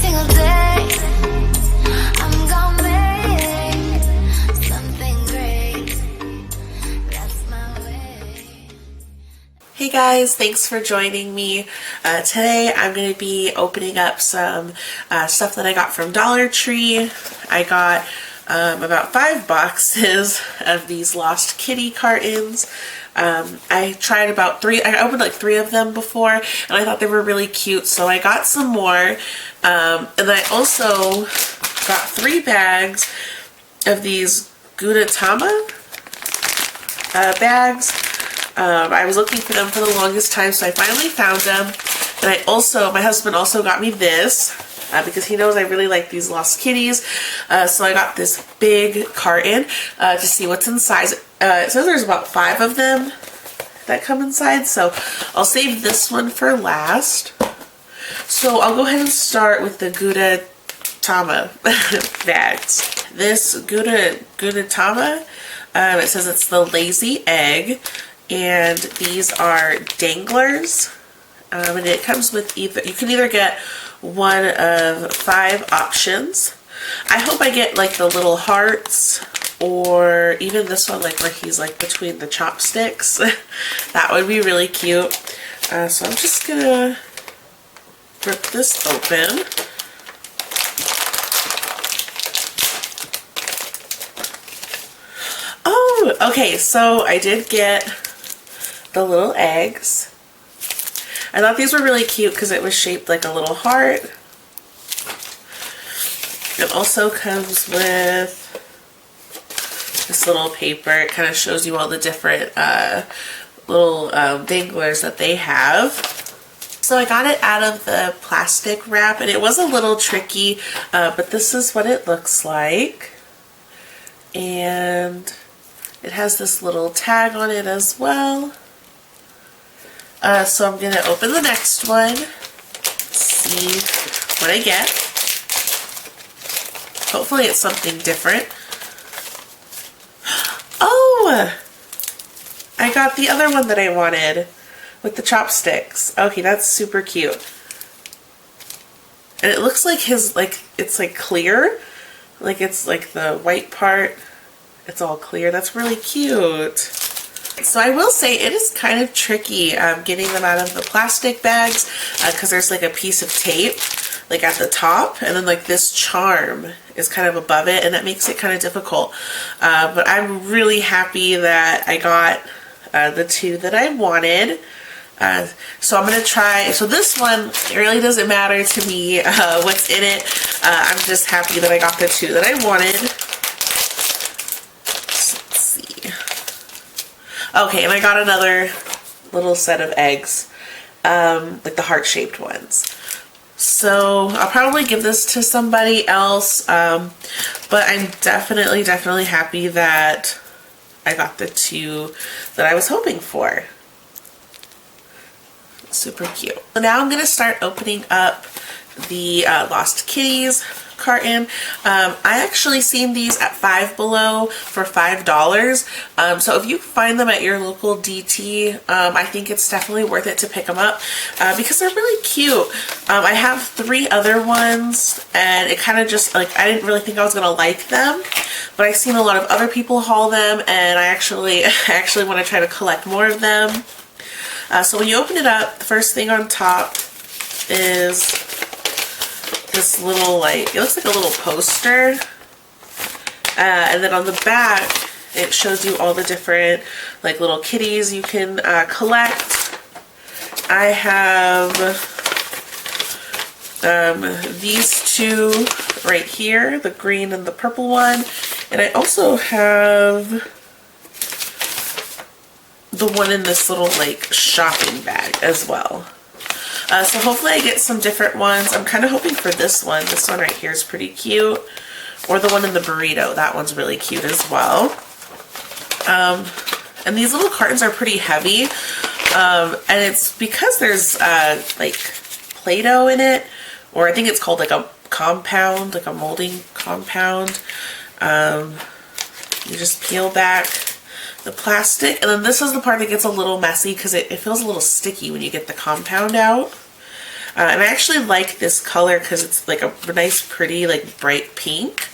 single day. I'm gonna make something great. That's my way. Hey guys, thanks for joining me. Today I'm going to be opening up some stuff that I got from Dollar Tree. I got about 5 boxes of these Lost Kitty cartons. I tried about 3, I opened like 3 of them before, and I thought they were really cute, so I got some more. And I also got 3 bags of these Gudetama bags. I was looking for them for the longest time, so I finally found them. And my husband also got me this, because he knows I really like these Lost Kitties. So I got this big carton to see what's inside. It says there's about 5 of them that come inside, so I'll save this one for last. So I'll go ahead and start with the Gudetama bags. This Gudetama, it says it's the lazy egg, and these are danglers. And it comes with you can either get one of 5 options. I hope I get like the little hearts, or even this one, like where he's like between the chopsticks. That would be really cute. So I'm just gonna rip this open. Oh, okay, so I did get the little eggs. I thought these were really cute because it was shaped like a little heart. It also comes with this little paper. It kind of shows you all the different little danglers that they have. So I got it out of the plastic wrap, and it was a little tricky, but this is what it looks like. And it has this little tag on it as well. So I'm going to open the next one, see what I get. Hopefully it's something different. Oh! I got the other one that I wanted with the chopsticks. Okay, that's super cute. And it looks like it's like clear. Like it's like the white part, it's all clear. That's really cute. So I will say it is kind of tricky getting them out of the plastic bags because there's like a piece of tape like at the top, and then like this charm is kind of above it, and that makes it kind of difficult. But I'm really happy that I got the 2 that I wanted. So I'm going to try, so this one, it really doesn't matter to me what's in it. I'm just happy that I got the 2 that I wanted. Okay, and I got another little set of eggs, like the heart-shaped ones. So I'll probably give this to somebody else, but I'm definitely happy that I got the 2 that I was hoping for. Super cute. So now I'm going to start opening up the Lost Kitties carton. I actually seen these at Five Below for $5. So if you find them at your local DT, I think it's definitely worth it to pick them up because they're really cute. I have 3 other ones, and it kind of just like, I didn't really think I was gonna like them, but I've seen a lot of other people haul them, and I actually want to try to collect more of them. So when you open it up, the first thing on top is this little, like, it looks like a little poster, and then on the back it shows you all the different like little kitties you can collect. I have these 2 right here, the green and the purple one, and I also have the one in this little like shopping bag as well. So hopefully I get some different ones. I'm kind of hoping for this one. This one right here is pretty cute. Or the one in the burrito. That one's really cute as well. And these little cartons are pretty heavy. And it's because there's like Play-Doh in it. Or I think it's called like a compound, like a molding compound. You just peel back the plastic, and then this is the part that gets a little messy because it feels a little sticky when you get the compound out. And I actually like this color because it's like a nice, pretty, like bright pink.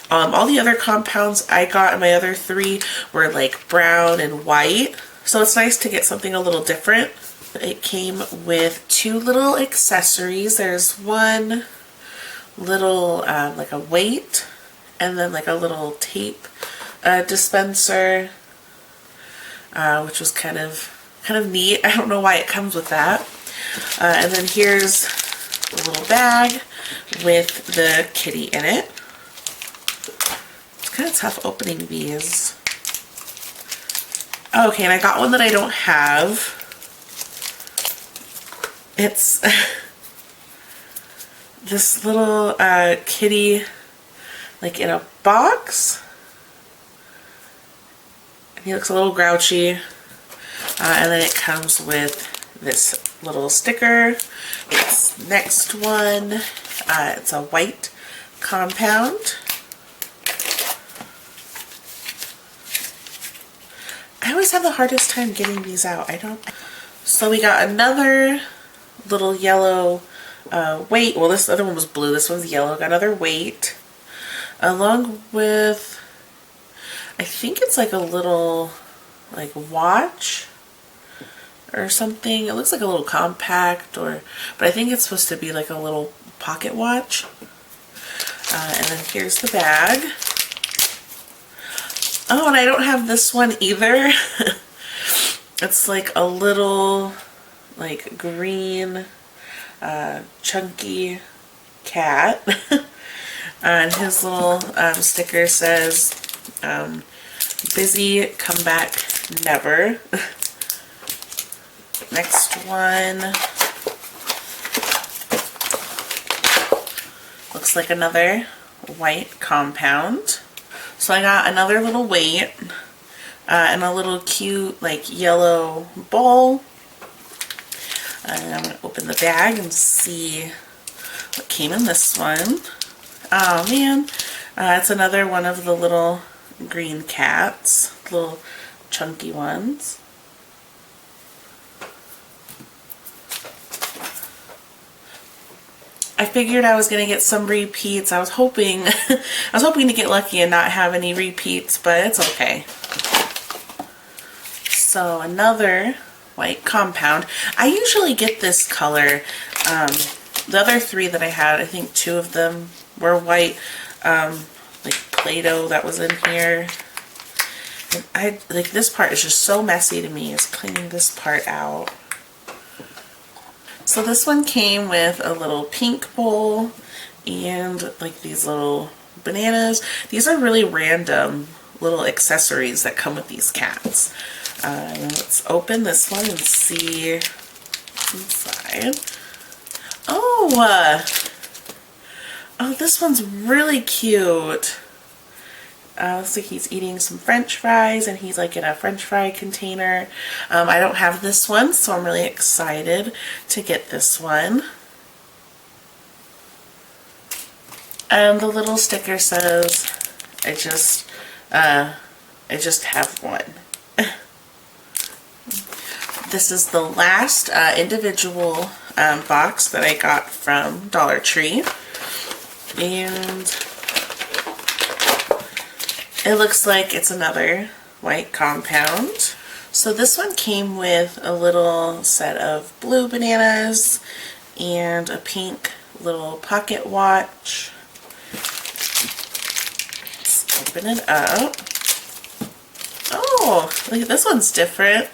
All the other compounds I got in my other 3 were like brown and white. So it's nice to get something a little different. It came with 2 little accessories. There's one little like a weight, and then like a little tape dispenser, which was kind of neat. I don't know why it comes with that. And then here's a little bag with the kitty in it. It's kind of tough opening these. Okay, and I got one that I don't have. It's this little kitty, like in a box. He looks a little grouchy. And then it comes with this little sticker. Its next one, it's a white compound. I always have the hardest time getting these out. So we got another little yellow weight. Well, this other one was blue. This one's yellow. Got another weight. Along with, I think it's like a little like watch or something. It looks like a little compact, but I think it's supposed to be like a little pocket watch. And then here's the bag. Oh, and I don't have this one either. It's like a little like green chunky cat. And his little sticker says busy, come back never. Next one looks like another white compound. So I got another little weight and a little cute like yellow ball. And I'm going to open the bag and see what came in this one. Oh man, it's another one of the little green cats, little chunky ones. I figured I was gonna get some repeats. I was hoping to get lucky and not have any repeats, but it's okay. So another white compound. I usually get this color. The other 3 that I had, I think 2 of them were white. Like Play-Doh that was in here. And I like this part is just so messy to me. Is cleaning this part out. So this one came with a little pink bowl and like these little bananas. These are really random little accessories that come with these cats. Let's open this one and see what's inside. Oh, this one's really cute. Looks like he's eating some French fries and he's like in a French fry container. I don't have this one, so I'm really excited to get this one. And the little sticker says, I just have one. This is the last individual box that I got from Dollar Tree. And it looks like it's another white compound. So this one came with a little set of blue bananas and a pink little pocket watch. Let's open it up. Oh, look at this one's different.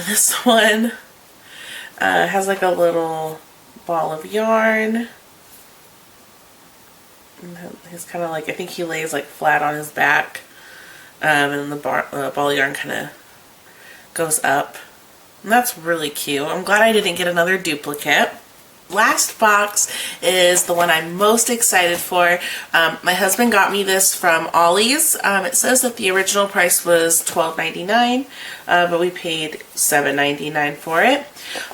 This one has like a little ball of yarn. He's kind of like, I think he lays like flat on his back, and the ball of yarn kind of goes up. And that's really cute. I'm glad I didn't get another duplicate. Last box is the one I'm most excited for. My husband got me this from Ollie's. It says that the original price was $12.99, but we paid $7.99 for it.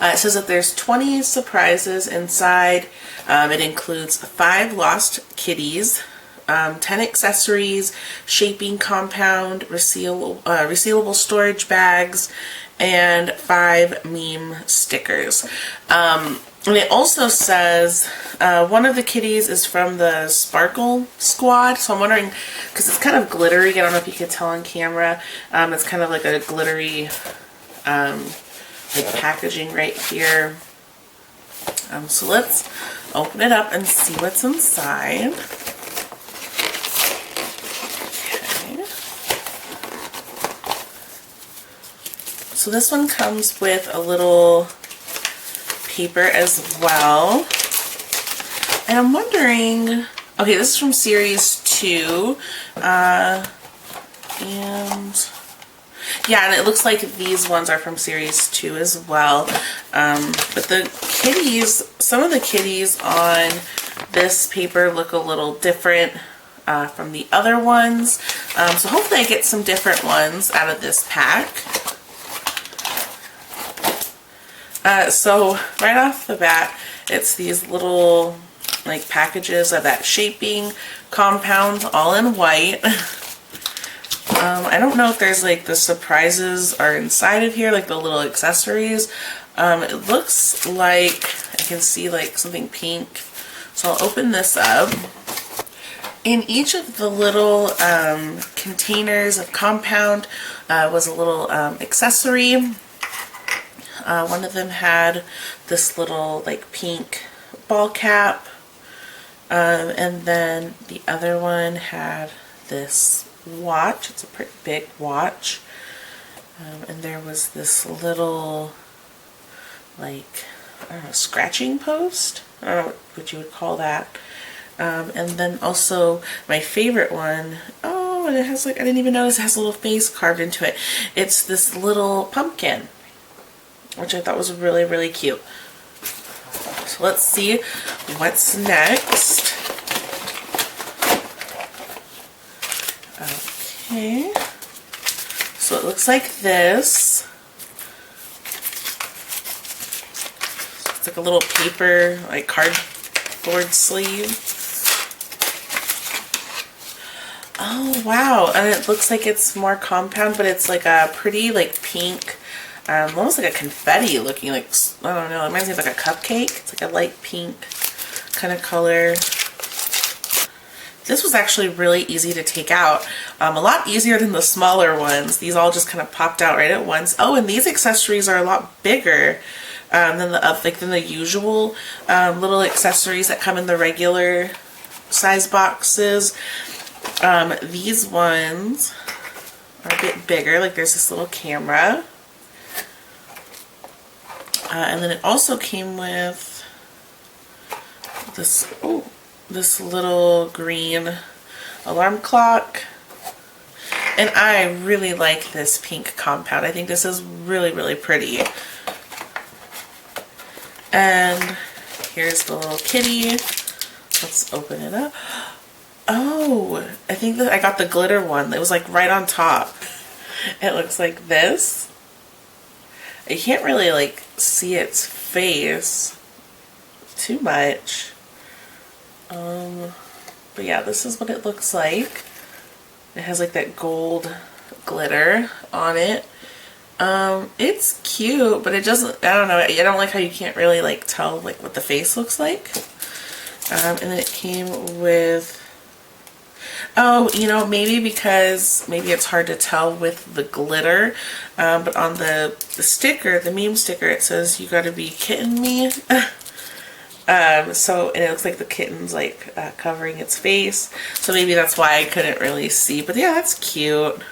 It says that there's 20 surprises inside. It includes 5 lost kitties, 10 accessories, shaping compound, resealable storage bags, and 5 meme stickers. And it also says one of the kitties is from the Sparkle Squad. So I'm wondering, because it's kind of glittery. I don't know if you can tell on camera. It's kind of like a glittery like packaging right here. So let's open it up and see what's inside. Okay. So this one comes with a little paper as well. And I'm wondering, okay, this is from series 2. And yeah, and it looks like these ones are from series 2 as well. But the kitties, some of the kitties on this paper look a little different from the other ones. So hopefully I get some different ones out of this pack. So right off the bat, it's these little like packages of that shaping compound, all in white. I don't know if there's like the surprises are inside of here, like the little accessories. It looks like I can see like something pink. So I'll open this up. In each of the little containers of compound was a little accessory. One of them had this little like pink ball cap. And then the other one had this watch. It's a pretty big watch. And there was this little like, I don't know, scratching post? I don't know what you would call that. And then also my favorite one, oh, and it has like, I didn't even notice it has a little face carved into it. It's this little pumpkin, which I thought was really, really cute. So let's see what's next. Okay, so it looks like this. It's like a little paper, like cardboard sleeve. Oh wow, and it looks like it's more compound, but it's like a pretty like pink, almost like a confetti looking, like, I don't know, it reminds me of like a cupcake. It's like a light pink kind of color. This was actually really easy to take out. A lot easier than the smaller ones. These all just kind of popped out right at once. Oh, and these accessories are a lot bigger than the usual little accessories that come in the regular size boxes. These ones are a bit bigger. Like there's this little camera. And then it also came with this, this little green alarm clock. And I really like this pink compound. I think this is really, really pretty. And here's the little kitty. Let's open it up. Oh, I think that I got the glitter one. It was like right on top. It looks like this. You can't really like see its face too much. But yeah, this is what it looks like. It has like that gold glitter on it. It's cute, but it doesn't, I don't know, I don't like how you can't really like tell like what the face looks like. And then it came with, oh, you know, maybe because maybe it's hard to tell with the glitter, but on the sticker, the meme sticker, it says, "You gotta be kidding me." So, and it looks like the kitten's like covering its face, so maybe that's why I couldn't really see. But yeah, that's cute.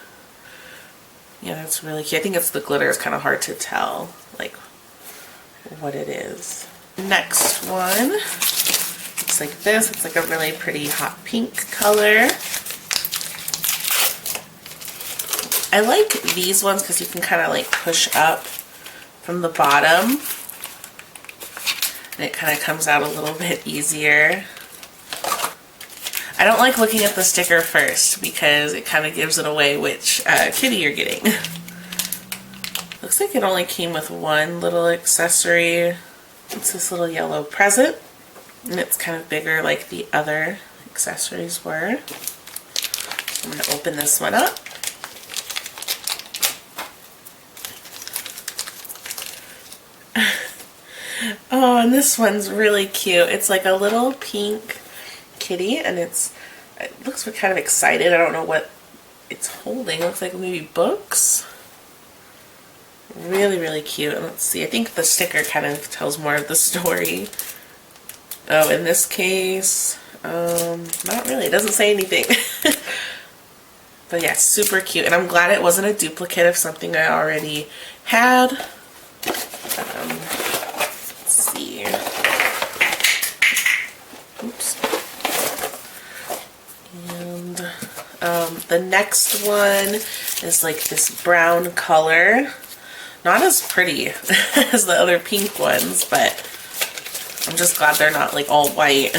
Yeah, that's really cute. I think it's the glitter is kind of hard to tell like what it is. Next one looks like this. It's like a really pretty hot pink color. I like these ones because you can kind of like push up from the bottom. And it kind of comes out a little bit easier. I don't like looking at the sticker first because it kind of gives it away which kitty you're getting. Looks like it only came with one little accessory. It's this little yellow present. And it's kind of bigger like the other accessories were. I'm going to open this one up. Oh, and this one's really cute. It's like a little pink kitty, and it looks kind of excited. I don't know what it's holding. It looks like maybe books. Really, really cute. Let's see. I think the sticker kind of tells more of the story. Oh, in this case, not really. It doesn't say anything. But yeah, super cute. And I'm glad it wasn't a duplicate of something I already had. Let's see. Oops. And the next one is like this brown color. Not as pretty as the other pink ones, but I'm just glad they're not like all white.